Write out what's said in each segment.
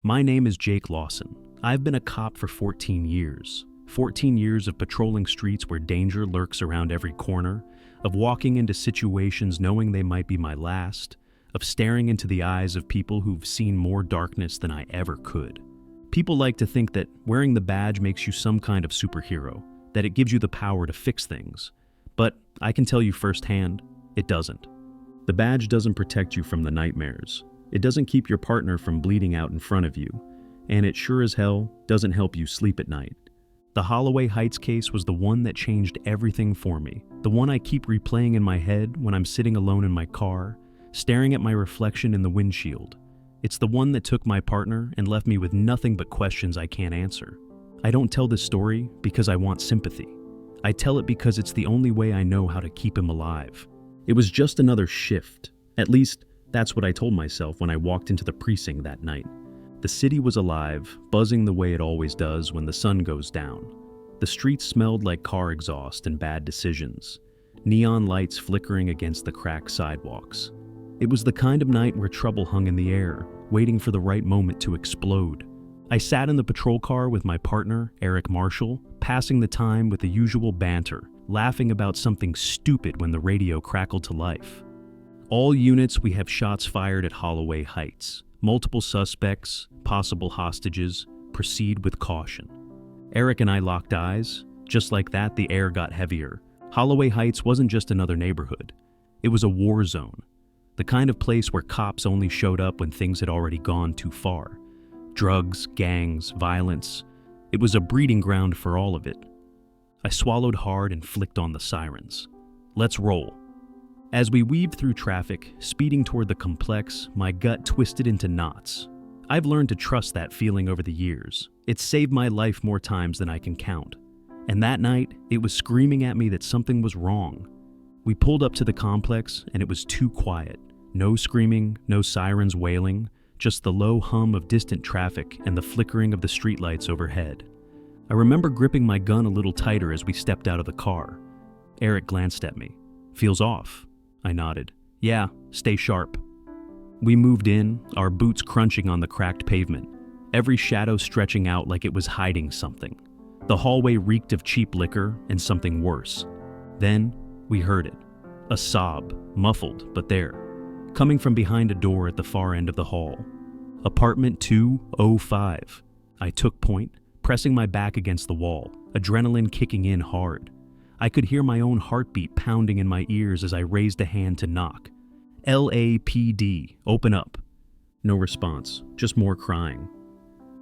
My name is Jake Lawson. I've been a cop for 14 years. 14 years of patrolling streets where danger lurks around every corner, of walking into situations knowing they might be my last, of staring into the eyes of people who've seen more darkness than I ever could. People like to think that wearing the badge makes you some kind of superhero, that it gives you the power to fix things. But I can tell you firsthand, it doesn't. The badge doesn't protect you from the nightmares. It doesn't keep your partner from bleeding out in front of you. And it sure as hell doesn't help you sleep at night. The Holloway Heights case was the one that changed everything for me. The one I keep replaying in my head when I'm sitting alone in my car, staring at my reflection in the windshield. It's the one that took my partner and left me with nothing but questions I can't answer. I don't tell this story because I want sympathy. I tell it because it's the only way I know how to keep him alive. It was just another shift. At least, that's what I told myself when I walked into the precinct that night. The city was alive, buzzing the way it always does when the sun goes down. The streets smelled like car exhaust and bad decisions, neon lights flickering against the cracked sidewalks. It was the kind of night where trouble hung in the air, waiting for the right moment to explode. I sat in the patrol car with my partner, Eric Marshall, passing the time with the usual banter, laughing about something stupid when the radio crackled to life. All units, we have shots fired at Holloway Heights. Multiple suspects, possible hostages, proceed with caution. Eric and I locked eyes. Just like that, the air got heavier. Holloway Heights wasn't just another neighborhood. It was a war zone. The kind of place where cops only showed up when things had already gone too far. Drugs, gangs, violence. It was a breeding ground for all of it. I swallowed hard and flicked on the sirens. Let's roll. As we weaved through traffic, speeding toward the complex, my gut twisted into knots. I've learned to trust that feeling over the years. It's saved my life more times than I can count. And that night, it was screaming at me that something was wrong. We pulled up to the complex, and it was too quiet. No screaming, no sirens wailing, just the low hum of distant traffic and the flickering of the streetlights overhead. I remember gripping my gun a little tighter as we stepped out of the car. Eric glanced at me. "Feels off." I nodded. "Yeah, stay sharp." We moved in, our boots crunching on the cracked pavement, every shadow stretching out like it was hiding something. The hallway reeked of cheap liquor and something worse. Then, we heard it. A sob, muffled, but there, coming from behind a door at the far end of the hall. Apartment 205. I took point, pressing my back against the wall, adrenaline kicking in hard. I could hear my own heartbeat pounding in my ears as I raised a hand to knock. "LAPD, open up." No response, just more crying.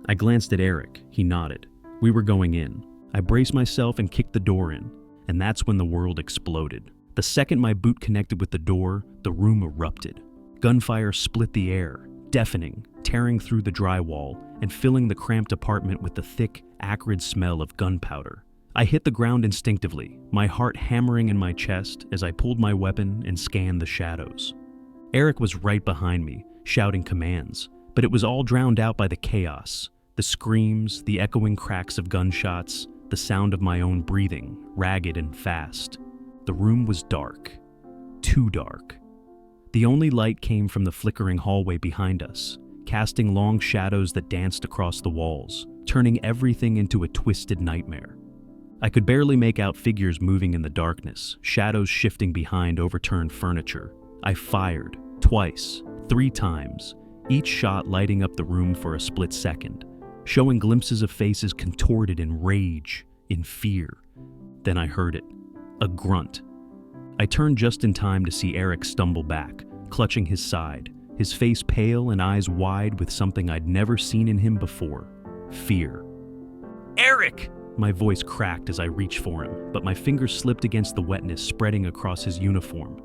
I glanced at Eric. He nodded. We were going in. I braced myself and kicked the door in, and that's when the world exploded. The second my boot connected with the door, the room erupted. Gunfire split the air, deafening, tearing through the drywall, and filling the cramped apartment with the thick, acrid smell of gunpowder. I hit the ground instinctively, my heart hammering in my chest as I pulled my weapon and scanned the shadows. Eric was right behind me, shouting commands, but it was all drowned out by the chaos. The screams, the echoing cracks of gunshots, the sound of my own breathing, ragged and fast. The room was dark. Too dark. The only light came from the flickering hallway behind us, casting long shadows that danced across the walls, turning everything into a twisted nightmare. I could barely make out figures moving in the darkness, shadows shifting behind overturned furniture. I fired, twice, 3 times, each shot lighting up the room for a split second, showing glimpses of faces contorted in rage, in fear. Then I heard it, a grunt. I turned just in time to see Eric stumble back, clutching his side, his face pale and eyes wide with something I'd never seen in him before, fear. "Eric!" My voice cracked as I reached for him, but my fingers slipped against the wetness spreading across his uniform.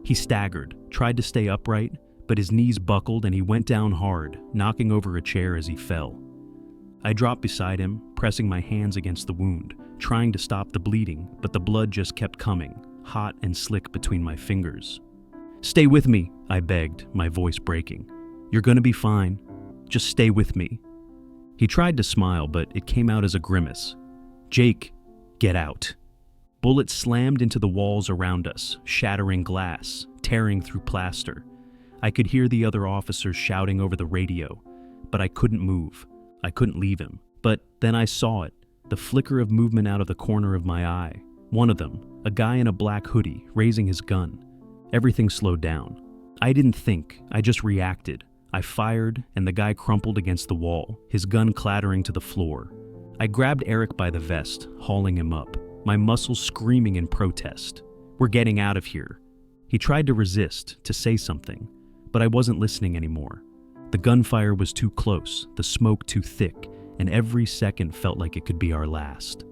He staggered, tried to stay upright, but his knees buckled and he went down hard, knocking over a chair as he fell. I dropped beside him, pressing my hands against the wound, trying to stop the bleeding, but the blood just kept coming, hot and slick between my fingers. "Stay with me," I begged, my voice breaking. "You're gonna be fine. Just stay with me." He tried to smile, but it came out as a grimace. "Jake, get out." Bullets slammed into the walls around us, shattering glass, tearing through plaster. I could hear the other officers shouting over the radio, but I couldn't move. I couldn't leave him. But then I saw it, the flicker of movement out of the corner of my eye. One of them, a guy in a black hoodie, raising his gun. Everything slowed down. I didn't think, I just reacted. I fired, and the guy crumpled against the wall, his gun clattering to the floor. I grabbed Eric by the vest, hauling him up, my muscles screaming in protest. "We're getting out of here." He tried to resist, to say something, but I wasn't listening anymore. The gunfire was too close, the smoke too thick, and every second felt like it could be our last.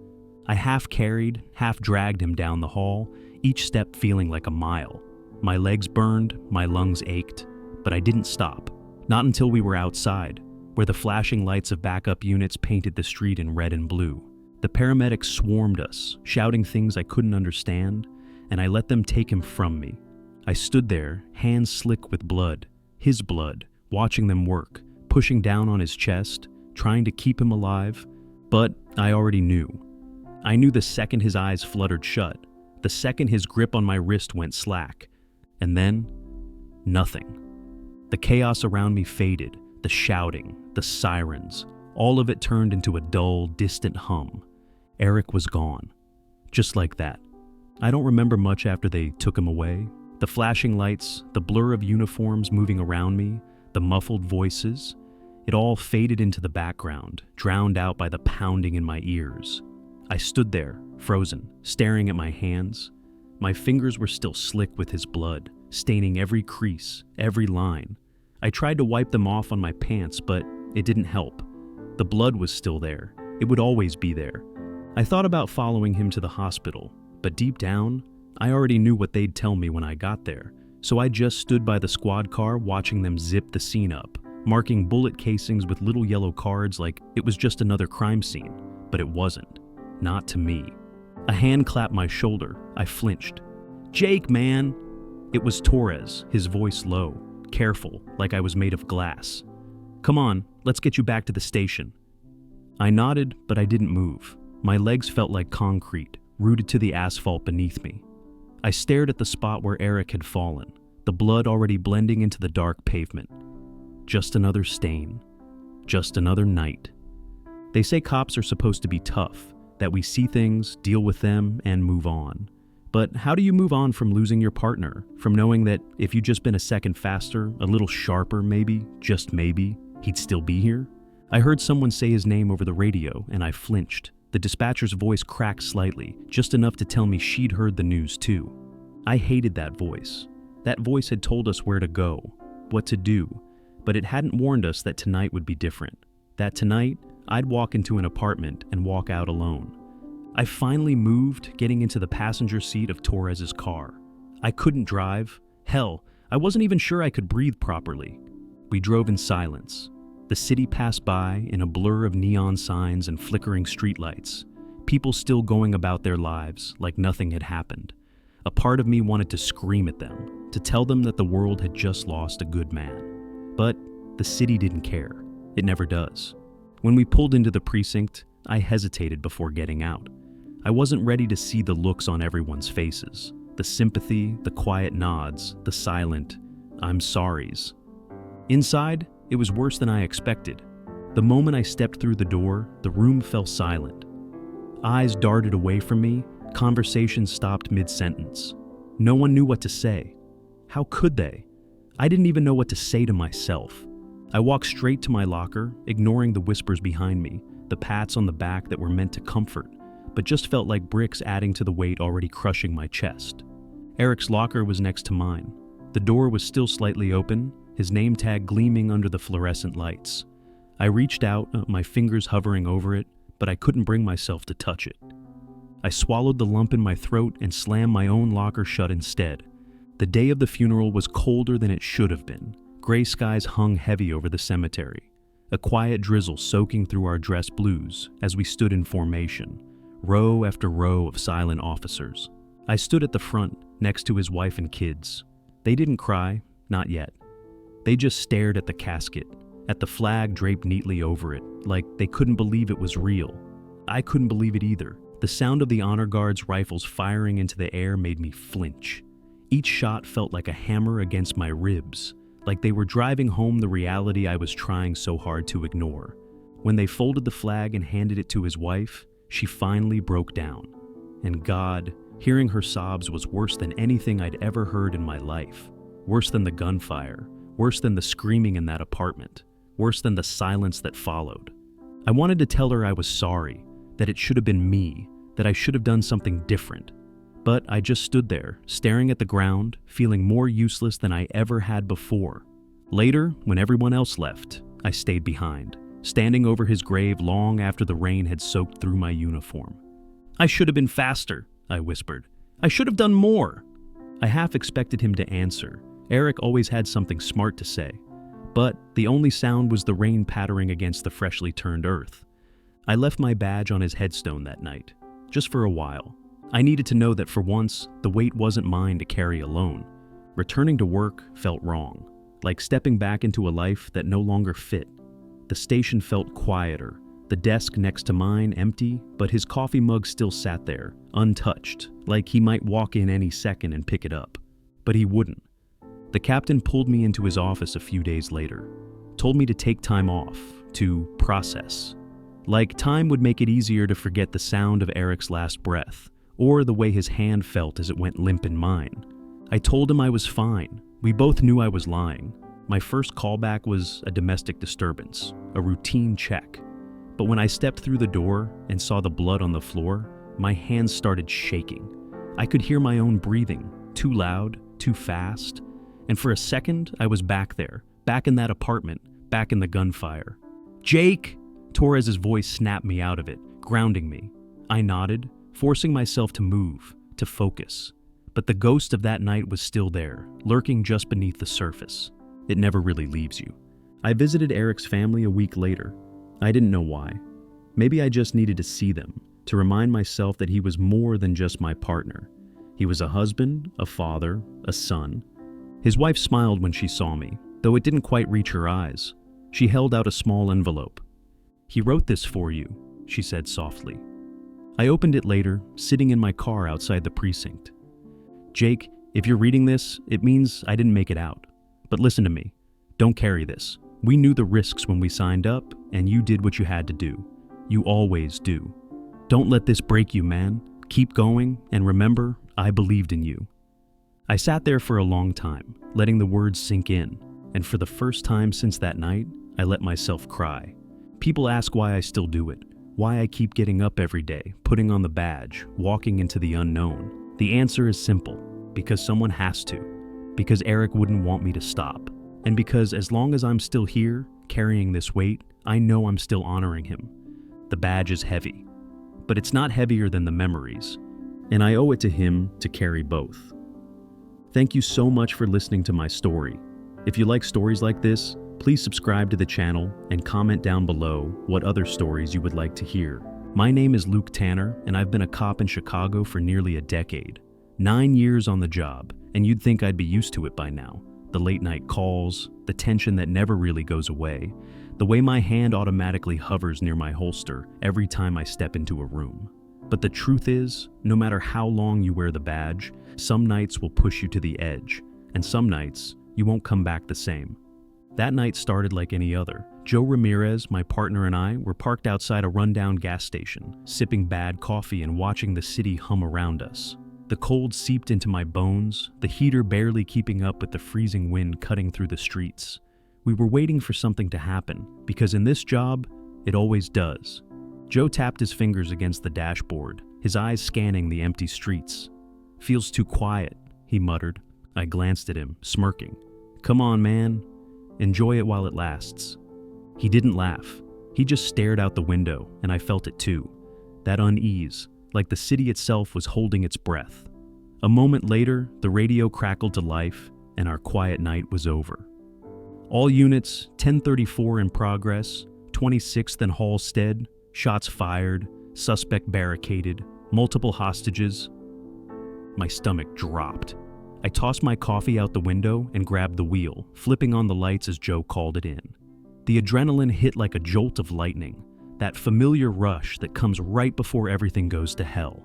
I half carried, half dragged him down the hall, each step feeling like a mile. My legs burned, my lungs ached, but I didn't stop. Not until we were outside, where the flashing lights of backup units painted the street in red and blue. The paramedics swarmed us, shouting things I couldn't understand, and I let them take him from me. I stood there, hands slick with blood, his blood, watching them work, pushing down on his chest, trying to keep him alive, but I already knew. I knew the second his eyes fluttered shut, the second his grip on my wrist went slack, and then, nothing. The chaos around me faded, the shouting, the sirens, all of it turned into a dull, distant hum. Eric was gone. Just like that. I don't remember much after they took him away. The flashing lights, the blur of uniforms moving around me, the muffled voices, it all faded into the background, drowned out by the pounding in my ears. I stood there, frozen, staring at my hands. My fingers were still slick with his blood, staining every crease, every line. I tried to wipe them off on my pants, but it didn't help. The blood was still there. It would always be there. I thought about following him to the hospital, but deep down, I already knew what they'd tell me when I got there, so I just stood by the squad car watching them zip the scene up, marking bullet casings with little yellow cards like it was just another crime scene, but it wasn't. Not to me. A hand clapped my shoulder. I flinched. "Jake, man!" It was Torres, his voice low, careful, like I was made of glass. "Come on, let's get you back to the station." I nodded, but I didn't move. My legs felt like concrete, rooted to the asphalt beneath me. I stared at the spot where Eric had fallen, the blood already blending into the dark pavement. Just another stain. Just another night. They say cops are supposed to be tough, that we see things, deal with them, and move on. But how do you move on from losing your partner, from knowing that if you'd just been a second faster, a little sharper maybe, just maybe, he'd still be here? I heard someone say his name over the radio, and I flinched. The dispatcher's voice cracked slightly, just enough to tell me she'd heard the news too. I hated that voice. That voice had told us where to go, what to do, but it hadn't warned us that tonight would be different. That tonight, I'd walk into an apartment and walk out alone. I finally moved, getting into the passenger seat of Torres's car. I couldn't drive. Hell, I wasn't even sure I could breathe properly. We drove in silence. The city passed by in a blur of neon signs and flickering streetlights, people still going about their lives like nothing had happened. A part of me wanted to scream at them, to tell them that the world had just lost a good man. But the city didn't care. It never does. When we pulled into the precinct, I hesitated before getting out. I wasn't ready to see the looks on everyone's faces, the sympathy, the quiet nods, the silent, "I'm sorries." Inside, it was worse than I expected. The moment I stepped through the door, the room fell silent. Eyes darted away from me, conversations stopped mid-sentence. No one knew what to say. How could they? I didn't even know what to say to myself. I walked straight to my locker, ignoring the whispers behind me, the pats on the back that were meant to comfort, but just felt like bricks adding to the weight already crushing my chest. Eric's locker was next to mine. The door was still slightly open, his name tag gleaming under the fluorescent lights. I reached out, my fingers hovering over it, but I couldn't bring myself to touch it. I swallowed the lump in my throat and slammed my own locker shut instead. The day of the funeral was colder than it should have been. Gray skies hung heavy over the cemetery, a quiet drizzle soaking through our dress blues as we stood in formation, row after row of silent officers. I stood at the front, next to his wife and kids. They didn't cry, not yet. They just stared at the casket, at the flag draped neatly over it, like they couldn't believe it was real. I couldn't believe it either. The sound of the honor guard's rifles firing into the air made me flinch. Each shot felt like a hammer against my ribs, like they were driving home the reality I was trying so hard to ignore. When they folded the flag and handed it to his wife, she finally broke down. And God, hearing her sobs was worse than anything I'd ever heard in my life. Worse than the gunfire, worse than the screaming in that apartment, worse than the silence that followed. I wanted to tell her I was sorry, that it should have been me, that I should have done something different. But I just stood there, staring at the ground, feeling more useless than I ever had before. Later, when everyone else left, I stayed behind, standing over his grave long after the rain had soaked through my uniform. "I should have been faster," I whispered. "I should have done more." I half expected him to answer. Eric always had something smart to say. But the only sound was the rain pattering against the freshly turned earth. I left my badge on his headstone that night, just for a while. I needed to know that for once, the weight wasn't mine to carry alone. Returning to work felt wrong, like stepping back into a life that no longer fit. The station felt quieter, the desk next to mine empty, but his coffee mug still sat there, untouched, like he might walk in any second and pick it up. But he wouldn't. The captain pulled me into his office a few days later, told me to take time off, to process. Like time would make it easier to forget the sound of Eric's last breath, or the way his hand felt as it went limp in mine. I told him I was fine. We both knew I was lying. My first callback was a domestic disturbance, a routine check. But when I stepped through the door and saw the blood on the floor, my hands started shaking. I could hear my own breathing, too loud, too fast. And for a second, I was back there, back in that apartment, back in the gunfire. "Jake!" Torres's voice snapped me out of it, grounding me. I nodded, forcing myself to move, to focus. But the ghost of that night was still there, lurking just beneath the surface. It never really leaves you. I visited Eric's family a week later. I didn't know why. Maybe I just needed to see them, to remind myself that he was more than just my partner. He was a husband, a father, a son. His wife smiled when she saw me, though it didn't quite reach her eyes. She held out a small envelope. "He wrote this for you," she said softly. I opened it later, sitting in my car outside the precinct. "Jake, if you're reading this, it means I didn't make it out. But listen to me. Don't carry this. We knew the risks when we signed up, and you did what you had to do. You always do. Don't let this break you, man. Keep going, and remember, I believed in you." I sat there for a long time, letting the words sink in, and for the first time since that night, I let myself cry. People ask why I still do it, why I keep getting up every day, putting on the badge, walking into the unknown. The answer is simple: because someone has to, because Eric wouldn't want me to stop, and because as long as I'm still here, carrying this weight, I know I'm still honoring him. The badge is heavy, but it's not heavier than the memories, and I owe it to him to carry both. Thank you so much for listening to my story. If you like stories like this, please subscribe to the channel and comment down below what other stories you would like to hear. My name is Luke Tanner, and I've been a cop in Chicago for nearly a decade. 9 years on the job, and you'd think I'd be used to it by now. The late night calls, the tension that never really goes away, the way my hand automatically hovers near my holster every time I step into a room. But the truth is, no matter how long you wear the badge, some nights will push you to the edge, and some nights you won't come back the same. That night started like any other. Joe Ramirez, my partner, and I were parked outside a rundown gas station, sipping bad coffee and watching the city hum around us. The cold seeped into my bones, the heater barely keeping up with the freezing wind cutting through the streets. We were waiting for something to happen, because in this job, it always does. Joe tapped his fingers against the dashboard, his eyes scanning the empty streets. "Feels too quiet," he muttered. I glanced at him, smirking. "Come on, man. Enjoy it while it lasts." He didn't laugh. He just stared out the window, and I felt it too. That unease, like the city itself was holding its breath. A moment later, the radio crackled to life, and our quiet night was over. "All units, 1034 in progress, 26th and Halstead, shots fired, suspect barricaded, multiple hostages." My stomach dropped. I tossed my coffee out the window and grabbed the wheel, flipping on the lights as Joe called it in. The adrenaline hit like a jolt of lightning, that familiar rush that comes right before everything goes to hell.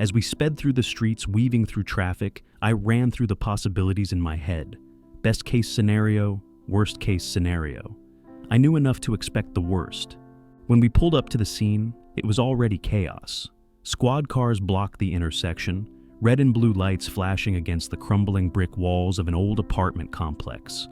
As we sped through the streets, weaving through traffic, I ran through the possibilities in my head. Best case scenario, worst case scenario. I knew enough to expect the worst. When we pulled up to the scene, it was already chaos. Squad cars blocked the intersection, red and blue lights flashing against the crumbling brick walls of an old apartment complex.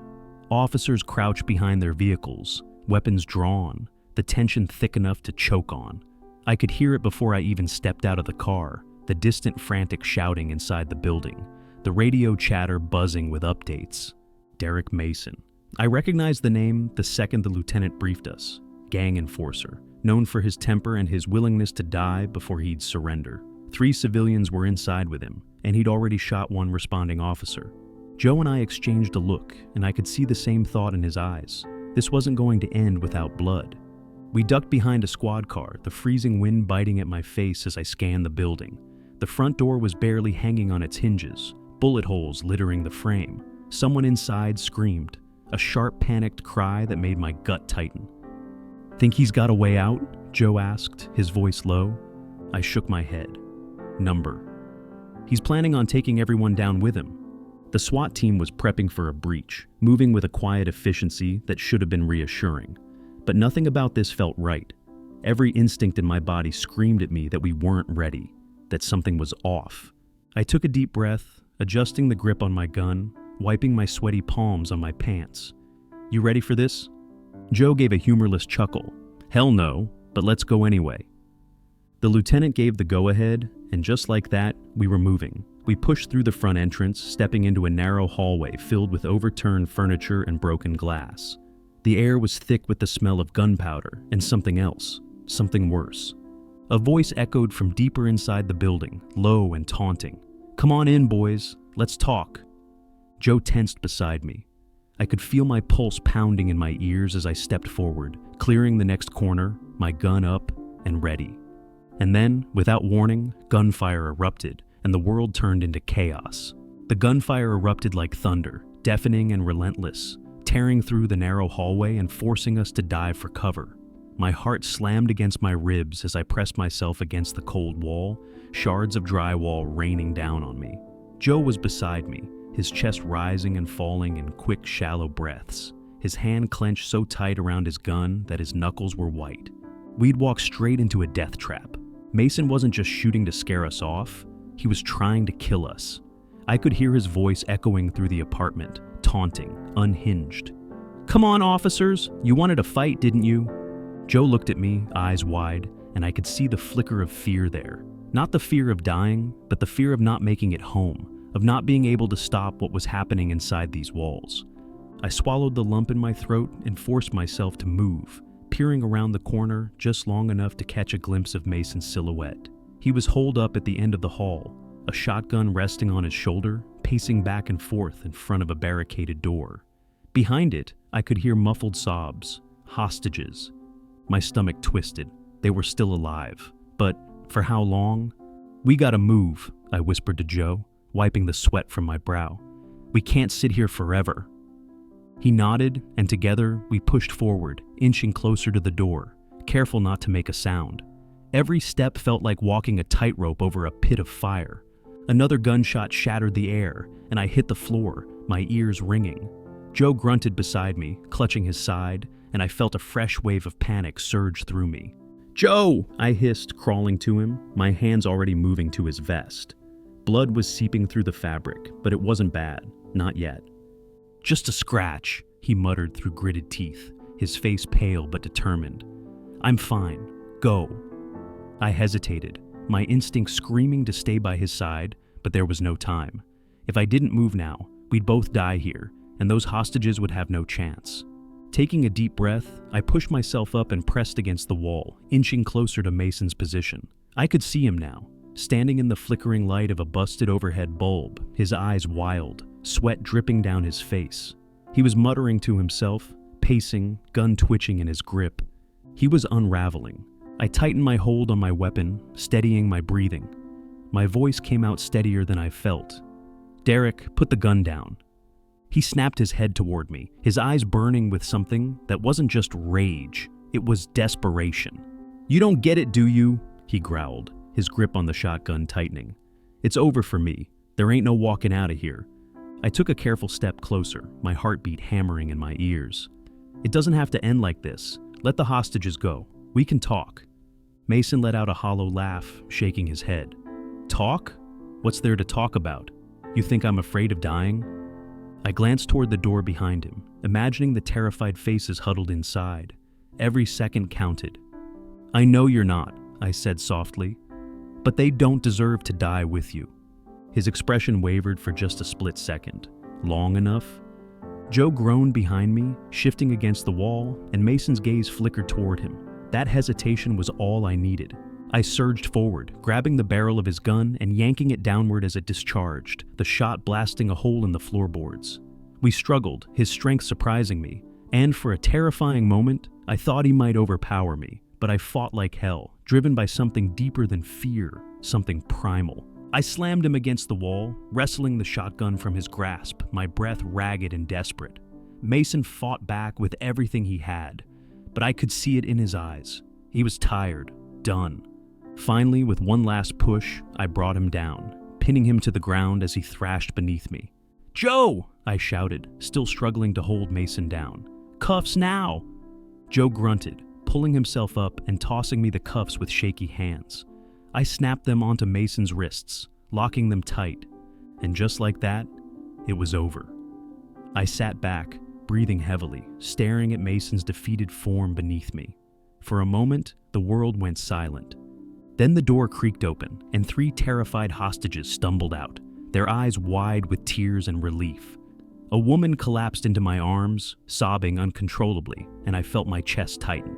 Officers crouched behind their vehicles, weapons drawn, the tension thick enough to choke on. I could hear it before I even stepped out of the car, the distant frantic shouting inside the building, the radio chatter buzzing with updates. Derek Mason. I recognized the name the second the lieutenant briefed us. Gang enforcer, known for his temper and his willingness to die before he'd surrender. 3 civilians were inside with him, and he'd already shot one responding officer. Joe and I exchanged a look, and I could see the same thought in his eyes. This wasn't going to end without blood. We ducked behind a squad car, the freezing wind biting at my face as I scanned the building. The front door was barely hanging on its hinges, bullet holes littering the frame. Someone inside screamed, a sharp, panicked cry that made my gut tighten. "Think he's got a way out?" Joe asked, his voice low. I shook my head. Number. He's planning on taking everyone down with him. The SWAT team was prepping for a breach, moving with a quiet efficiency that should have been reassuring. But nothing about this felt right. Every instinct in my body screamed at me that we weren't ready, that something was off. I took a deep breath, adjusting the grip on my gun, wiping my sweaty palms on my pants. "You ready for this?" Joe gave a humorless chuckle. "Hell no, but let's go anyway." The lieutenant gave the go-ahead, and just like that, we were moving. We pushed through the front entrance, stepping into a narrow hallway filled with overturned furniture and broken glass. The air was thick with the smell of gunpowder and something else, something worse. A voice echoed from deeper inside the building, low and taunting. "Come on in, boys. Let's talk." Joe tensed beside me. I could feel my pulse pounding in my ears as I stepped forward, clearing the next corner, my gun up and ready. And then, without warning, gunfire erupted, and the world turned into chaos. The gunfire erupted like thunder, deafening and relentless, tearing through the narrow hallway and forcing us to dive for cover. My heart slammed against my ribs as I pressed myself against the cold wall, shards of drywall raining down on me. Joe was beside me, his chest rising and falling in quick, shallow breaths, his hand clenched so tight around his gun that his knuckles were white. We'd walked straight into a death trap. Mason wasn't just shooting to scare us off, he was trying to kill us. I could hear his voice echoing through the apartment, taunting, unhinged. "Come on, officers, you wanted a fight, didn't you?" Joe looked at me, eyes wide, and I could see the flicker of fear there. Not the fear of dying, but the fear of not making it home, of not being able to stop what was happening inside these walls. I swallowed the lump in my throat and forced myself to move, peering around the corner just long enough to catch a glimpse of Mason's silhouette. He was holed up at the end of the hall, a shotgun resting on his shoulder, pacing back and forth in front of a barricaded door. Behind it, I could hear muffled sobs. Hostages. My stomach twisted. They were still alive. But for how long? "We gotta move," I whispered to Joe, wiping the sweat from my brow. "We can't sit here forever." He nodded, and together we pushed forward, inching closer to the door, careful not to make a sound. Every step felt like walking a tightrope over a pit of fire. Another gunshot shattered the air, and I hit the floor, my ears ringing. Joe grunted beside me, clutching his side, and I felt a fresh wave of panic surge through me. "Joe!" I hissed, crawling to him, my hands already moving to his vest. Blood was seeping through the fabric, but it wasn't bad, not yet. "Just a scratch," he muttered through gritted teeth, his face pale but determined. "I'm fine. Go." I hesitated, my instinct screaming to stay by his side, but there was no time. If I didn't move now, we'd both die here, and those hostages would have no chance. Taking a deep breath, I pushed myself up and pressed against the wall, inching closer to Mason's position. I could see him now, standing in the flickering light of a busted overhead bulb, his eyes wild, sweat dripping down his face. He was muttering to himself, pacing, gun twitching in his grip. He was unraveling. I tightened my hold on my weapon, steadying my breathing. My voice came out steadier than I felt. "Derek, put the gun down." He snapped his head toward me, his eyes burning with something that wasn't just rage, it was desperation. "You don't get it, do you?" he growled, his grip on the shotgun tightening. "It's over for me. There ain't no walking out of here." I took a careful step closer, my heartbeat hammering in my ears. "It doesn't have to end like this. Let the hostages go. We can talk." Mason let out a hollow laugh, shaking his head. "Talk? What's there to talk about? You think I'm afraid of dying?" I glanced toward the door behind him, imagining the terrified faces huddled inside. Every second counted. "I know you're not," I said softly, "but they don't deserve to die with you." His expression wavered for just a split second. Long enough? Joe groaned behind me, shifting against the wall, and Mason's gaze flickered toward him. That hesitation was all I needed. I surged forward, grabbing the barrel of his gun and yanking it downward as it discharged, the shot blasting a hole in the floorboards. We struggled, his strength surprising me, and for a terrifying moment, I thought he might overpower me, but I fought like hell, driven by something deeper than fear, something primal. I slammed him against the wall, wrestling the shotgun from his grasp, my breath ragged and desperate. Mason fought back with everything he had, but I could see it in his eyes. He was tired, done. Finally, with one last push, I brought him down, pinning him to the ground as he thrashed beneath me. "Joe!" I shouted, still struggling to hold Mason down. "Cuffs now!" Joe grunted, pulling himself up and tossing me the cuffs with shaky hands. I snapped them onto Mason's wrists, locking them tight, and just like that, it was over. I sat back, breathing heavily, staring at Mason's defeated form beneath me. For a moment, the world went silent. Then the door creaked open, and 3 terrified hostages stumbled out, their eyes wide with tears and relief. A woman collapsed into my arms, sobbing uncontrollably, and I felt my chest tighten.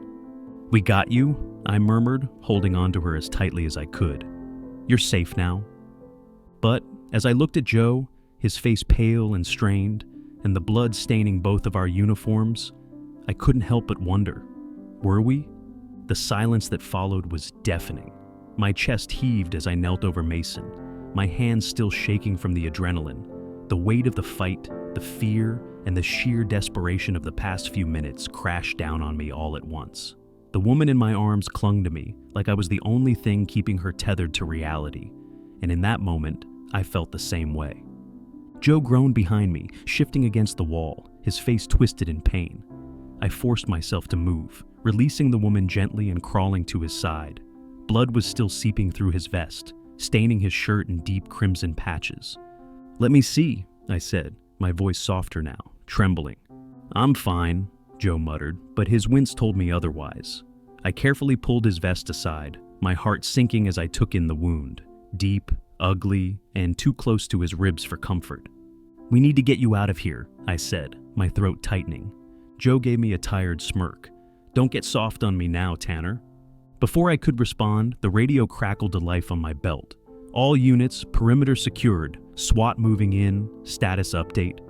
"We got you," I murmured, holding onto her as tightly as I could. "You're safe now." But as I looked at Joe, his face pale and strained, and the blood staining both of our uniforms, I couldn't help but wonder, were we? The silence that followed was deafening. My chest heaved as I knelt over Mason, my hands still shaking from the adrenaline. The weight of the fight, the fear, and the sheer desperation of the past few minutes crashed down on me all at once. The woman in my arms clung to me like I was the only thing keeping her tethered to reality, and in that moment, I felt the same way. Joe groaned behind me, shifting against the wall, his face twisted in pain. I forced myself to move, releasing the woman gently and crawling to his side. Blood was still seeping through his vest, staining his shirt in deep crimson patches. "Let me see," I said, my voice softer now, trembling. "I'm fine," Joe muttered, but his wince told me otherwise. I carefully pulled his vest aside, my heart sinking as I took in the wound, deep, ugly, and too close to his ribs for comfort. "We need to get you out of here," I said, my throat tightening. Joe gave me a tired smirk. "Don't get soft on me now, Tanner." Before I could respond, the radio crackled to life on my belt. "All units, perimeter secured, SWAT moving in, status update."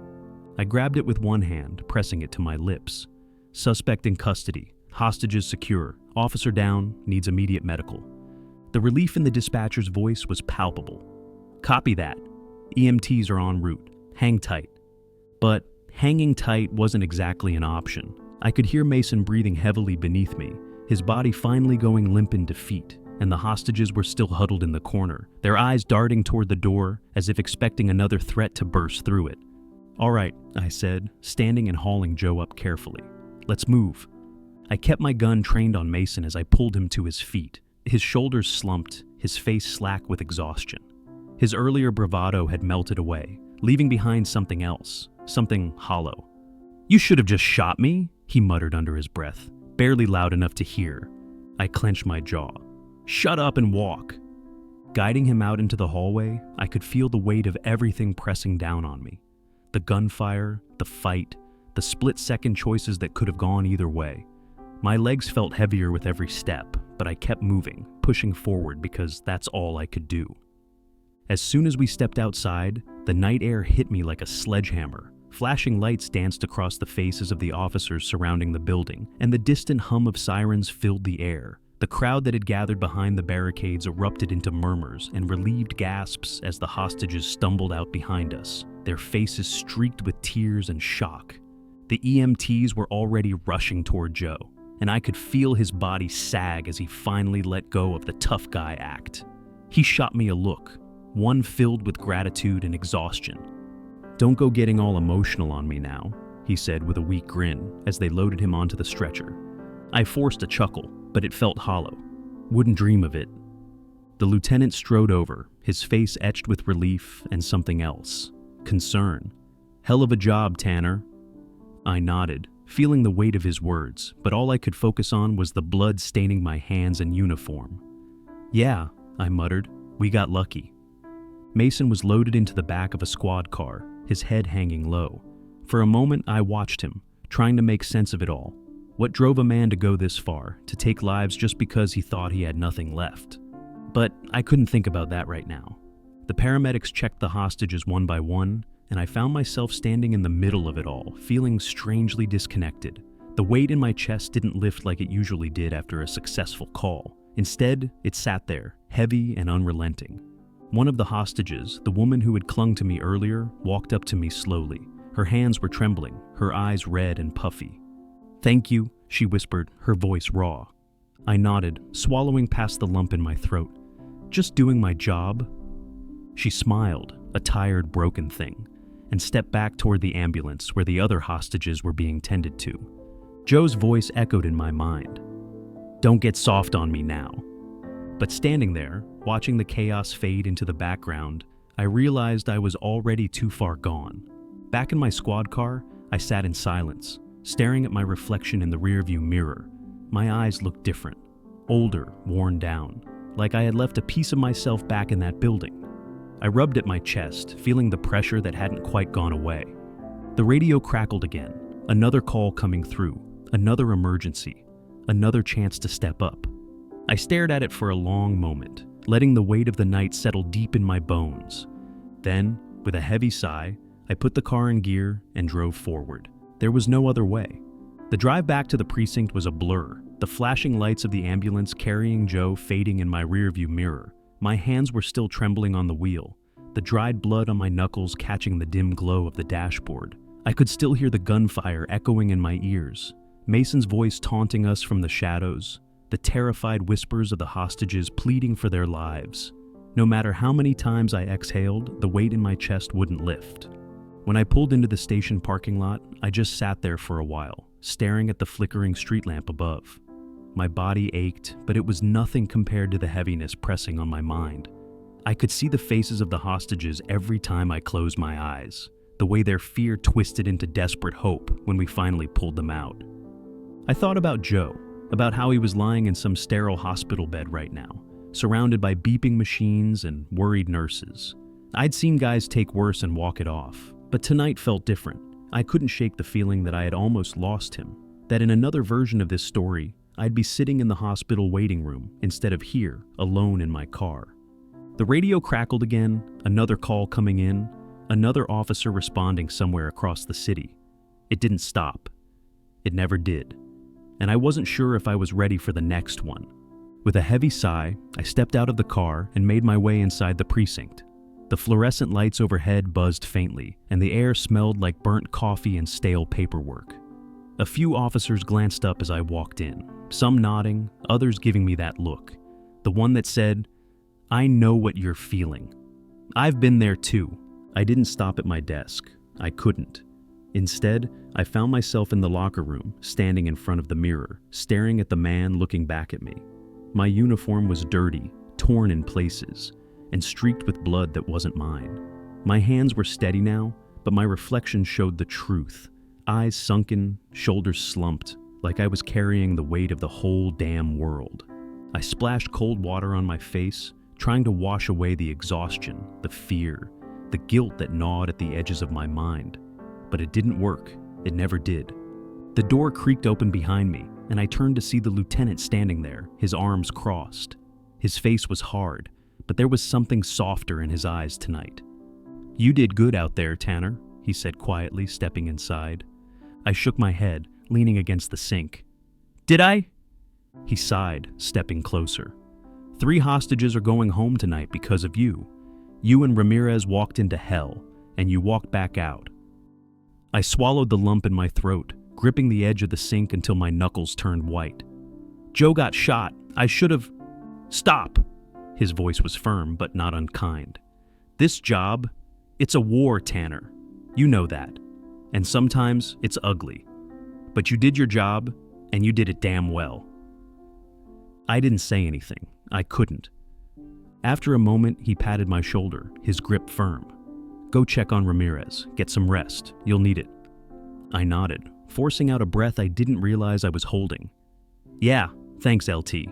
I grabbed it with one hand, pressing it to my lips. "Suspect in custody, hostages secure, officer down, needs immediate medical." The relief in the dispatcher's voice was palpable. "Copy that. EMTs are en route. Hang tight." But hanging tight wasn't exactly an option. I could hear Mason breathing heavily beneath me, his body finally going limp in defeat, and the hostages were still huddled in the corner, their eyes darting toward the door as if expecting another threat to burst through it. "All right," I said, standing and hauling Joe up carefully. "Let's move." I kept my gun trained on Mason as I pulled him to his feet. His shoulders slumped, his face slack with exhaustion. His earlier bravado had melted away, leaving behind something else, something hollow. "You should have just shot me," he muttered under his breath, barely loud enough to hear. I clenched my jaw. "Shut up and walk." Guiding him out into the hallway, I could feel the weight of everything pressing down on me. The gunfire, the fight, the split-second choices that could have gone either way. My legs felt heavier with every step, but I kept moving, pushing forward because that's all I could do. As soon as we stepped outside, the night air hit me like a sledgehammer. Flashing lights danced across the faces of the officers surrounding the building, and the distant hum of sirens filled the air. The crowd that had gathered behind the barricades erupted into murmurs and relieved gasps as the hostages stumbled out behind us, their faces streaked with tears and shock. The EMTs were already rushing toward Joe, and I could feel his body sag as he finally let go of the tough guy act. He shot me a look, one filled with gratitude and exhaustion. "Don't go getting all emotional on me now," he said with a weak grin as they loaded him onto the stretcher. I forced a chuckle, but it felt hollow. Wouldn't dream of it. The lieutenant strode over, his face etched with relief and something else. Concern. "Hell of a job, Tanner." I nodded, feeling the weight of his words, but all I could focus on was the blood staining my hands and uniform. "Yeah," I muttered, "we got lucky." Mason was loaded into the back of a squad car, his head hanging low. For a moment, I watched him, trying to make sense of it all. What drove a man to go this far, to take lives just because he thought he had nothing left? But I couldn't think about that right now. The paramedics checked the hostages one by one, and I found myself standing in the middle of it all, feeling strangely disconnected. The weight in my chest didn't lift like it usually did after a successful call. Instead, it sat there, heavy and unrelenting. One of the hostages, the woman who had clung to me earlier, walked up to me slowly. Her hands were trembling, her eyes red and puffy. "Thank you," she whispered, her voice raw. I nodded, swallowing past the lump in my throat. "Just doing my job?" She smiled, a tired, broken thing, and stepped back toward the ambulance where the other hostages were being tended to. Joe's voice echoed in my mind. "Don't get soft on me now." But standing there, watching the chaos fade into the background, I realized I was already too far gone. Back in my squad car, I sat in silence, staring at my reflection in the rearview mirror. My eyes looked different, older, worn down, like I had left a piece of myself back in that building. I rubbed at my chest, feeling the pressure that hadn't quite gone away. The radio crackled again, another call coming through, another emergency, another chance to step up. I stared at it for a long moment, letting the weight of the night settle deep in my bones. Then, with a heavy sigh, I put the car in gear and drove forward. There was no other way. The drive back to the precinct was a blur, the flashing lights of the ambulance carrying Joe fading in my rearview mirror. My hands were still trembling on the wheel, the dried blood on my knuckles catching the dim glow of the dashboard. I could still hear the gunfire echoing in my ears, Mason's voice taunting us from the shadows, the terrified whispers of the hostages pleading for their lives. No matter how many times I exhaled, the weight in my chest wouldn't lift. When I pulled into the station parking lot, I just sat there for a while, staring at the flickering street lamp above. My body ached, but it was nothing compared to the heaviness pressing on my mind. I could see the faces of the hostages every time I closed my eyes, the way their fear twisted into desperate hope when we finally pulled them out. I thought about Joe, about how he was lying in some sterile hospital bed right now, surrounded by beeping machines and worried nurses. I'd seen guys take worse and walk it off, but tonight felt different. I couldn't shake the feeling that I had almost lost him, that in another version of this story, I'd be sitting in the hospital waiting room instead of here, alone in my car. The radio crackled again, another call coming in, another officer responding somewhere across the city. It didn't stop. It never did. And I wasn't sure if I was ready for the next one. With a heavy sigh, I stepped out of the car and made my way inside the precinct. The fluorescent lights overhead buzzed faintly, and the air smelled like burnt coffee and stale paperwork. A few officers glanced up as I walked in, some nodding, others giving me that look. The one that said, "I know what you're feeling." I've been there too. I didn't stop at my desk. I couldn't. Instead, I found myself in the locker room, standing in front of the mirror, staring at the man looking back at me. My uniform was dirty, torn in places, and streaked with blood that wasn't mine. My hands were steady now, but my reflection showed the truth. Eyes sunken, shoulders slumped, like I was carrying the weight of the whole damn world. I splashed cold water on my face, trying to wash away the exhaustion, the fear, the guilt that gnawed at the edges of my mind. But it didn't work. It never did. The door creaked open behind me, and I turned to see the lieutenant standing there, his arms crossed. His face was hard, but there was something softer in his eyes tonight. "You did good out there, Tanner," he said quietly, stepping inside. I shook my head, leaning against the sink. "Did I?" He sighed, stepping closer. "3 hostages are going home tonight because of you. You and Ramirez walked into hell, and you walked back out." I swallowed the lump in my throat, gripping the edge of the sink until my knuckles turned white. "Joe got shot. I should have—" "Stop!" His voice was firm, but not unkind. "This job, it's a war, Tanner. You know that. And sometimes it's ugly. But you did your job, and you did it damn well. I didn't say anything. I couldn't. After a moment, he patted my shoulder, his grip firm. Go check on Ramirez. Get some rest. You'll need it. I nodded, forcing out a breath I didn't realize I was holding. Yeah, thanks, LT.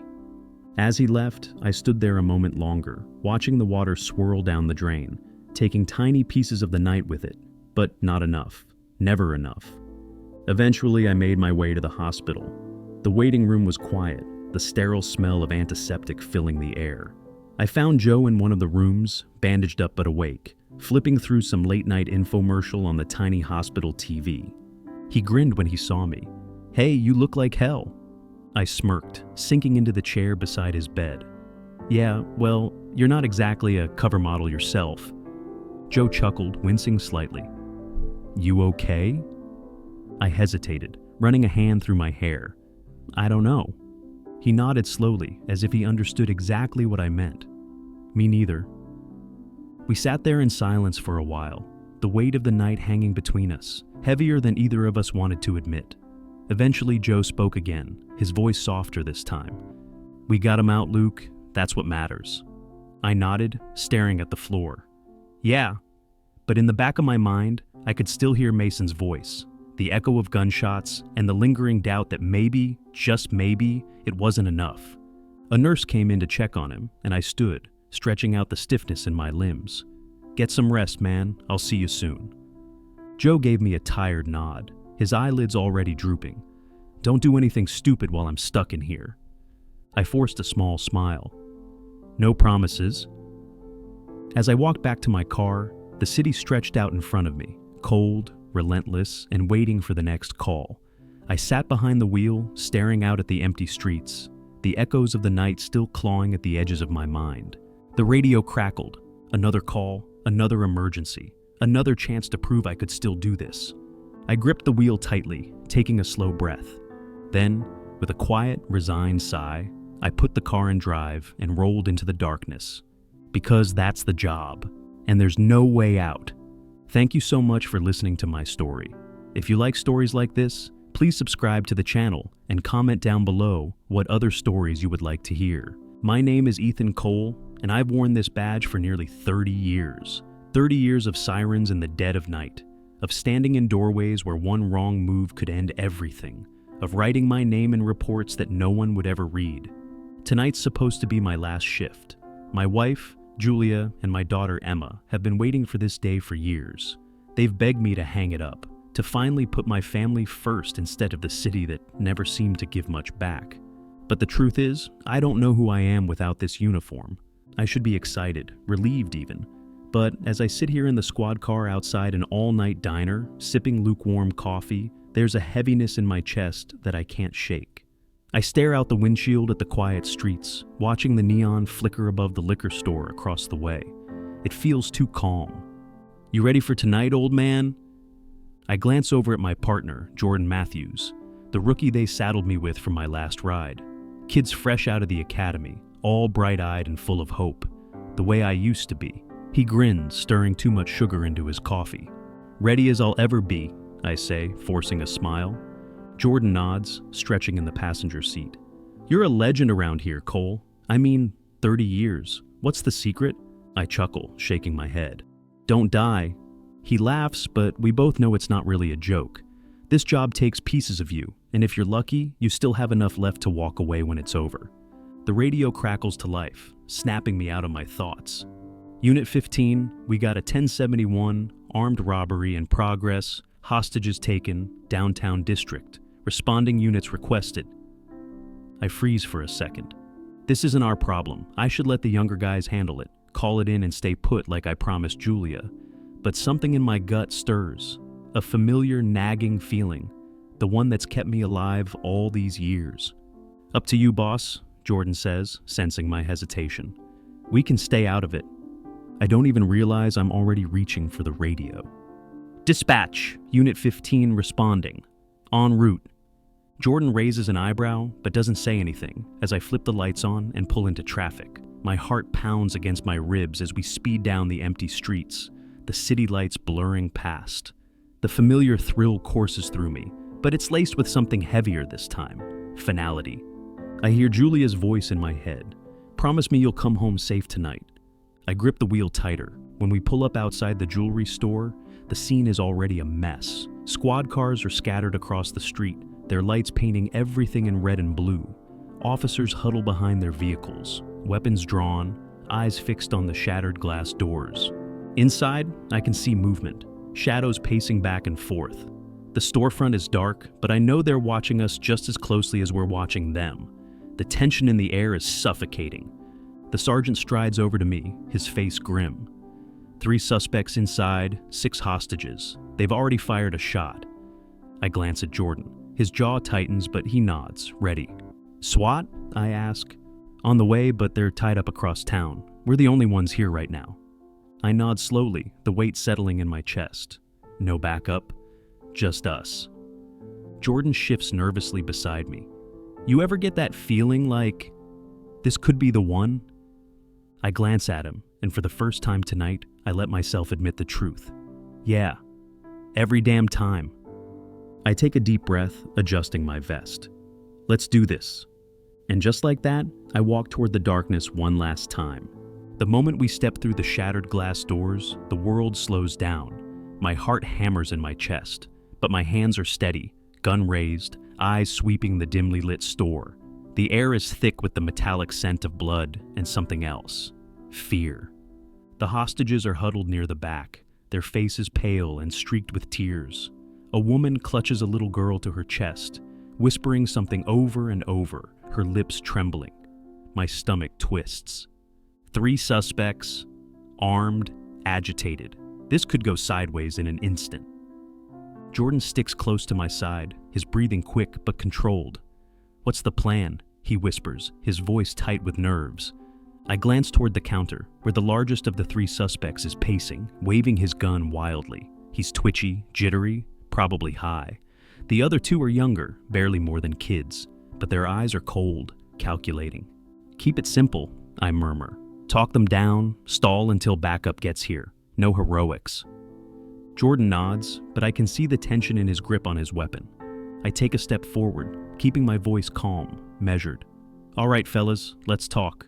As he left, I stood there a moment longer, watching the water swirl down the drain, taking tiny pieces of the night with it, but not enough. Never enough. Eventually, I made my way to the hospital. The waiting room was quiet, the sterile smell of antiseptic filling the air. I found Joe in one of the rooms, bandaged up but awake, flipping through some late-night infomercial on the tiny hospital TV. He grinned when he saw me. Hey, you look like hell. I smirked, sinking into the chair beside his bed. Yeah, well, you're not exactly a cover model yourself. Joe chuckled, wincing slightly. You okay? I hesitated, running a hand through my hair. I don't know. He nodded slowly, as if he understood exactly what I meant. Me neither. We sat there in silence for a while, the weight of the night hanging between us, heavier than either of us wanted to admit. Eventually, Joe spoke again, his voice softer this time. We got him out, Luke. That's what matters. I nodded, staring at the floor. Yeah, but in the back of my mind, I could still hear Mason's voice, the echo of gunshots, and the lingering doubt that maybe, just maybe, it wasn't enough. A nurse came in to check on him, and I stood, stretching out the stiffness in my limbs. Get some rest, man. I'll see you soon. Joe gave me a tired nod, his eyelids already drooping. Don't do anything stupid while I'm stuck in here. I forced a small smile. No promises. As I walked back to my car, the city stretched out in front of me, cold, relentless, and waiting for the next call. I sat behind the wheel, staring out at the empty streets, the echoes of the night still clawing at the edges of my mind. The radio crackled. Another call, another emergency, another chance to prove I could still do this. I gripped the wheel tightly, taking a slow breath. Then, with a quiet, resigned sigh, I put the car in drive and rolled into the darkness. Because that's the job, and there's no way out. Thank you so much for listening to my story. If you like stories like this, please subscribe to the channel and comment down below what other stories you would like to hear. My name is Ethan Cole, and I've worn this badge for nearly 30 years. 30 years of sirens in the dead of night, of standing in doorways where one wrong move could end everything, of writing my name in reports that no one would ever read. Tonight's supposed to be my last shift. My wife, Julia, and my daughter Emma have been waiting for this day for years. They've begged me to hang it up, to finally put my family first instead of the city that never seemed to give much back. But the truth is, I don't know who I am without this uniform. I should be excited, relieved even. But as I sit here in the squad car outside an all-night diner, sipping lukewarm coffee, there's a heaviness in my chest that I can't shake. I stare out the windshield at the quiet streets, watching the neon flicker above the liquor store across the way. It feels too calm. You ready for tonight, old man? I glance over at my partner, Jordan Matthews, the rookie they saddled me with for my last ride. Kids fresh out of the academy, all bright-eyed and full of hope, the way I used to be. He grins, stirring too much sugar into his coffee. Ready as I'll ever be, I say, forcing a smile. Jordan nods, stretching in the passenger seat. You're a legend around here, Cole. I mean, 30 years. What's the secret? I chuckle, shaking my head. Don't die. He laughs, but we both know it's not really a joke. This job takes pieces of you, and if you're lucky, you still have enough left to walk away when it's over. The radio crackles to life, snapping me out of my thoughts. Unit 15, we got a 1071, armed robbery in progress, hostages taken, downtown district. Responding units requested. I freeze for a second. This isn't our problem. I should let the younger guys handle it, call it in and stay put like I promised Julia. But something in my gut stirs, a familiar nagging feeling, the one that's kept me alive all these years. Up to you, boss, Jordan says, sensing my hesitation. We can stay out of it. I don't even realize I'm already reaching for the radio. Dispatch, Unit 15 responding. En route. Jordan raises an eyebrow, but doesn't say anything as I flip the lights on and pull into traffic. My heart pounds against my ribs as we speed down the empty streets, the city lights blurring past. The familiar thrill courses through me, but it's laced with something heavier this time: finality. I hear Julia's voice in my head. "Promise me you'll come home safe tonight." I grip the wheel tighter. When we pull up outside the jewelry store, the scene is already a mess. Squad cars are scattered across the street, their lights painting everything in red and blue. Officers huddle behind their vehicles, weapons drawn, eyes fixed on the shattered glass doors. Inside, I can see movement, shadows pacing back and forth. The storefront is dark, but I know they're watching us just as closely as we're watching them. The tension in the air is suffocating. The sergeant strides over to me, his face grim. 3 suspects inside, 6 hostages. They've already fired a shot. I glance at Jordan. His jaw tightens, but he nods, ready. "SWAT?" I ask. "On the way, but they're tied up across town. We're the only ones here right now." I nod slowly, the weight settling in my chest. No backup, just us. Jordan shifts nervously beside me. "You ever get that feeling like this could be the one?" I glance at him, and for the first time tonight, I let myself admit the truth. Yeah, every damn time. I take a deep breath, adjusting my vest. "Let's do this." And just like that, I walk toward the darkness one last time. The moment we step through the shattered glass doors, the world slows down. My heart hammers in my chest, but my hands are steady, gun raised, eyes sweeping the dimly lit store. The air is thick with the metallic scent of blood and something else: fear. The hostages are huddled near the back, their faces pale and streaked with tears. A woman clutches a little girl to her chest, whispering something over and over, her lips trembling. My stomach twists. 3 suspects, armed, agitated. This could go sideways in an instant. Jordan sticks close to my side, his breathing quick but controlled. "What's the plan?" he whispers, his voice tight with nerves. I glance toward the counter, where the largest of the 3 suspects is pacing, waving his gun wildly. He's twitchy, jittery, probably high. The other 2 are younger, barely more than kids, but their eyes are cold, calculating. "Keep it simple," I murmur. "Talk them down, stall until backup gets here. No heroics." Jordan nods, but I can see the tension in his grip on his weapon. I take a step forward, keeping my voice calm, measured. "All right, fellas, let's talk."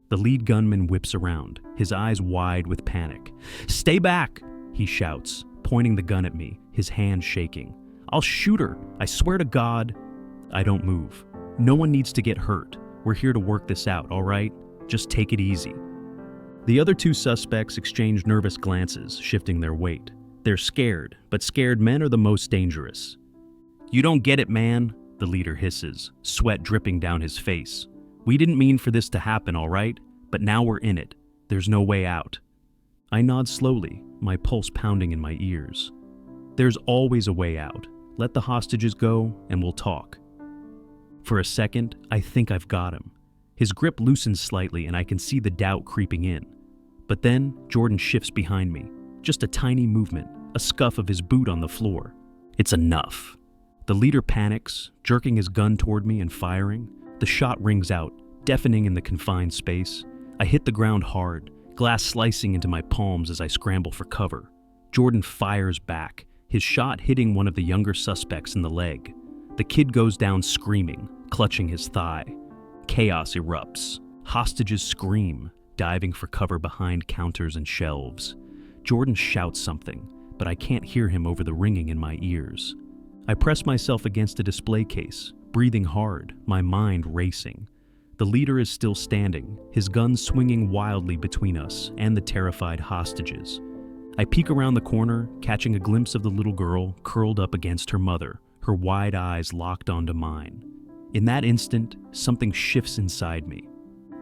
The lead gunman whips around, his eyes wide with panic. "Stay back!" he shouts, pointing the gun at me, his hand shaking. "I'll shoot her, I swear to God." I don't move. "No one needs to get hurt. We're here to work this out, all right? Just take it easy." The other 2 suspects exchange nervous glances, shifting their weight. They're scared, but scared men are the most dangerous. "You don't get it, man," the leader hisses, sweat dripping down his face. "We didn't mean for this to happen, all right? But now we're in it. There's no way out." I nod slowly, my pulse pounding in my ears. "There's always a way out. Let the hostages go, and we'll talk." For a second, I think I've got him. His grip loosens slightly, and I can see the doubt creeping in. But then, Jordan shifts behind me. Just a tiny movement, a scuff of his boot on the floor. It's enough. The leader panics, jerking his gun toward me and firing. The shot rings out, deafening in the confined space. I hit the ground hard, glass slicing into my palms as I scramble for cover. Jordan fires back, his shot hitting one of the younger suspects in the leg. The kid goes down screaming, clutching his thigh. Chaos erupts. Hostages scream, diving for cover behind counters and shelves. Jordan shouts something, but I can't hear him over the ringing in my ears. I press myself against a display case, breathing hard, my mind racing. The leader is still standing, his gun swinging wildly between us and the terrified hostages. I peek around the corner, catching a glimpse of the little girl curled up against her mother, her wide eyes locked onto mine. In that instant, something shifts inside me.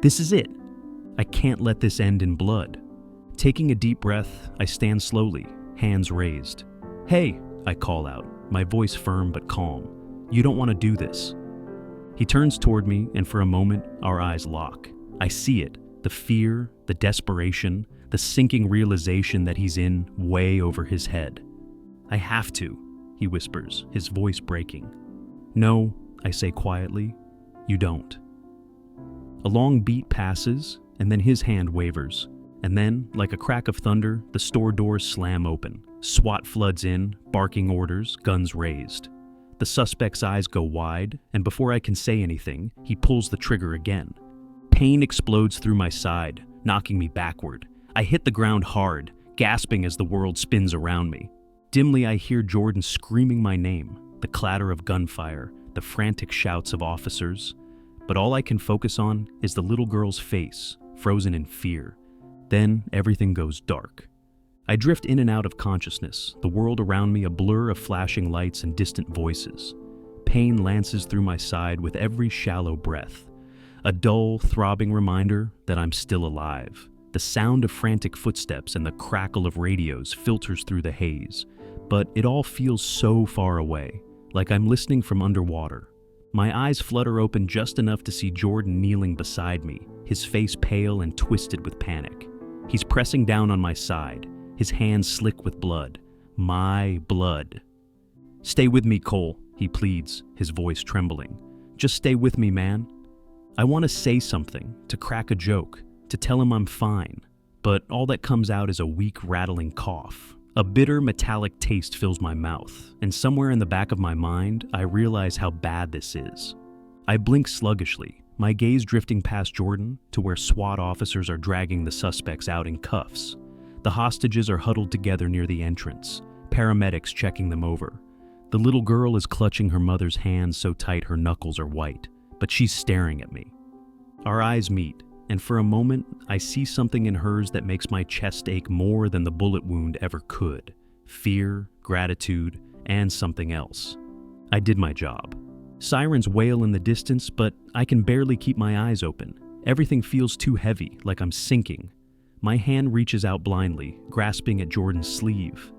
This is it. I can't let this end in blood. Taking a deep breath, I stand slowly, hands raised. "Hey," I call out, my voice firm but calm. "You don't want to do this." He turns toward me, and for a moment, our eyes lock. I see it, the fear, the desperation, the sinking realization that he's in way over his head. "I have to," he whispers, his voice breaking. "No," I say quietly, "you don't." A long beat passes, and then his hand wavers. And then, like a crack of thunder, the store doors slam open. SWAT floods in, barking orders, guns raised. The suspect's eyes go wide, and before I can say anything, he pulls the trigger again. Pain explodes through my side, knocking me backward. I hit the ground hard, gasping as the world spins around me. Dimly, I hear Jordan screaming my name, the clatter of gunfire, the frantic shouts of officers. But all I can focus on is the little girl's face, frozen in fear. Then everything goes dark. I drift in and out of consciousness, the world around me a blur of flashing lights and distant voices. Pain lances through my side with every shallow breath. A dull, throbbing reminder that I'm still alive. The sound of frantic footsteps and the crackle of radios filters through the haze. But it all feels so far away, like I'm listening from underwater. My eyes flutter open just enough to see Jordan kneeling beside me, his face pale and twisted with panic. He's pressing down on my side, his hands slick with blood. My blood. "Stay with me, Cole," he pleads, his voice trembling. "Just stay with me, man." I want to say something, to crack a joke, to tell him I'm fine, but all that comes out is a weak, rattling cough. A bitter, metallic taste fills my mouth, and somewhere in the back of my mind, I realize how bad this is. I blink sluggishly, my gaze drifting past Jordan to where SWAT officers are dragging the suspects out in cuffs. The hostages are huddled together near the entrance, paramedics checking them over. The little girl is clutching her mother's hands so tight her knuckles are white, but she's staring at me. Our eyes meet, and for a moment, I see something in hers that makes my chest ache more than the bullet wound ever could. Fear, gratitude, and something else. I did my job. Sirens wail in the distance, but I can barely keep my eyes open. Everything feels too heavy, like I'm sinking. My hand reaches out blindly, grasping at Jordan's sleeve.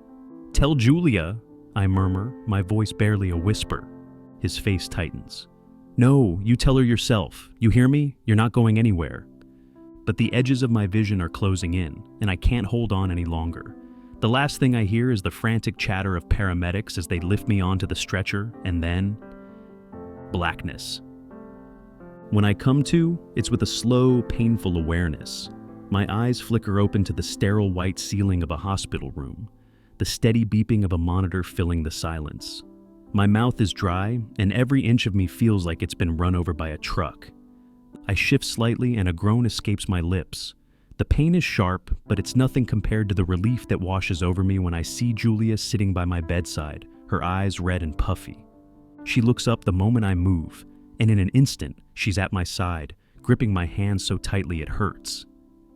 "Tell Julia," I murmur, my voice barely a whisper. His face tightens. "No, you tell her yourself. You hear me? You're not going anywhere." But the edges of my vision are closing in, and I can't hold on any longer. The last thing I hear is the frantic chatter of paramedics as they lift me onto the stretcher, and then blackness. When I come to, it's with a slow, painful awareness. My eyes flicker open to the sterile white ceiling of a hospital room, the steady beeping of a monitor filling the silence. My mouth is dry, and every inch of me feels like it's been run over by a truck. I shift slightly and a groan escapes my lips. The pain is sharp, but it's nothing compared to the relief that washes over me when I see Julia sitting by my bedside, her eyes red and puffy. She looks up the moment I move, and in an instant, she's at my side, gripping my hand so tightly it hurts.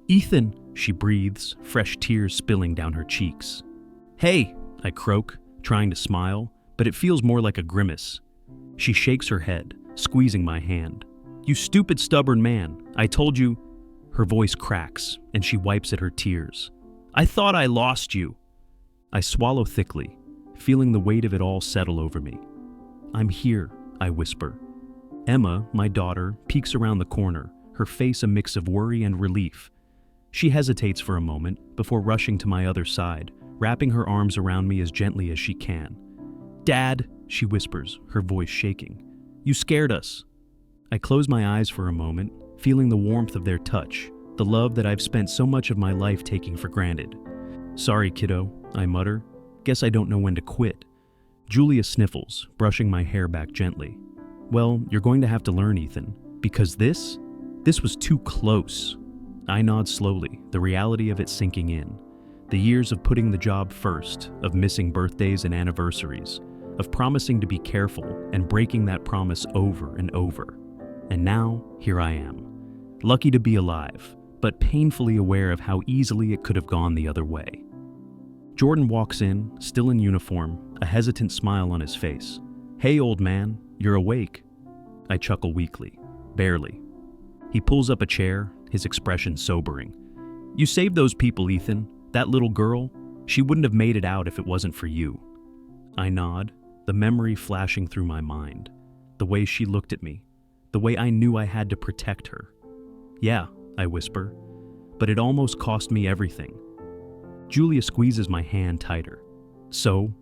"Ethan," she breathes, fresh tears spilling down her cheeks. "Hey," I croak, trying to smile, but it feels more like a grimace. She shakes her head, squeezing my hand. "You stupid, stubborn man, I told you—" Her voice cracks, and she wipes at her tears. "I thought I lost you." I swallow thickly, feeling the weight of it all settle over me. "I'm here," I whisper. Emma, my daughter, peeks around the corner, her face a mix of worry and relief. She hesitates for a moment before rushing to my other side, wrapping her arms around me as gently as she can. "Dad," she whispers, her voice shaking. "You scared us." I close my eyes for a moment, feeling the warmth of their touch, the love that I've spent so much of my life taking for granted. "Sorry, kiddo," I mutter. "Guess I don't know when to quit." Julia sniffles, brushing my hair back gently. "Well, you're going to have to learn, Ethan, because this was too close." I nod slowly, the reality of it sinking in. The years of putting the job first, of missing birthdays and anniversaries, of promising to be careful and breaking that promise over and over. And now, here I am. Lucky to be alive, but painfully aware of how easily it could have gone the other way. Jordan walks in, still in uniform, a hesitant smile on his face. "Hey, old man, you're awake." I chuckle weakly. "Barely." He pulls up a chair, his expression sobering. "You saved those people, Ethan. That little girl, she wouldn't have made it out if it wasn't for you." I nod, the memory flashing through my mind. The way she looked at me, the way I knew I had to protect her. "Yeah," I whisper, "but it almost cost me everything." Julia squeezes my hand tighter. "So,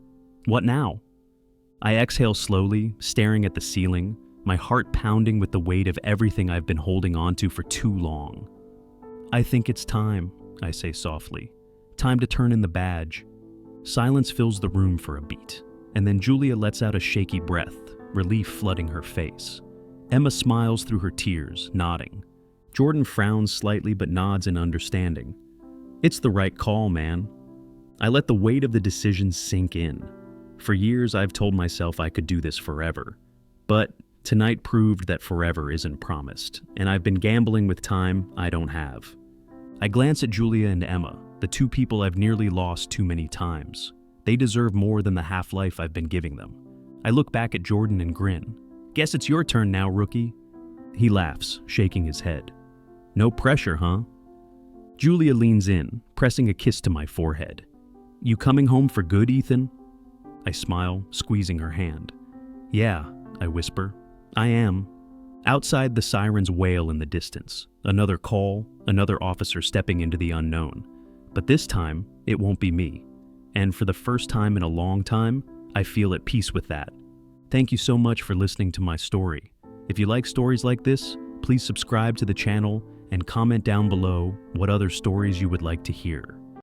what now?" I exhale slowly, staring at the ceiling, my heart pounding with the weight of everything I've been holding on to for too long. "I think it's time," I say softly. Time to turn in the badge. Silence fills the room for a beat, and then Julia lets out a shaky breath, relief flooding her face. Emma smiles through her tears, nodding. Jordan frowns slightly but nods in understanding. It's the right call, man. I let the weight of the decision sink in. For years, I've told myself I could do this forever. But tonight proved that forever isn't promised, and I've been gambling with time I don't have. I glance at Julia and Emma, the two people I've nearly lost too many times. They deserve more than the half-life I've been giving them. I look back at Jordan and grin. Guess it's your turn now, rookie. He laughs, shaking his head. No pressure, huh? Julia leans in, pressing a kiss to my forehead. You coming home for good, Ethan? I smile, squeezing her hand. Yeah, I whisper. I am. Outside, the sirens wail in the distance. Another call, another officer stepping into the unknown. But this time, it won't be me. And for the first time in a long time, I feel at peace with that. Thank you so much for listening to my story. If you like stories like this, please subscribe to the channel and comment down below what other stories you would like to hear.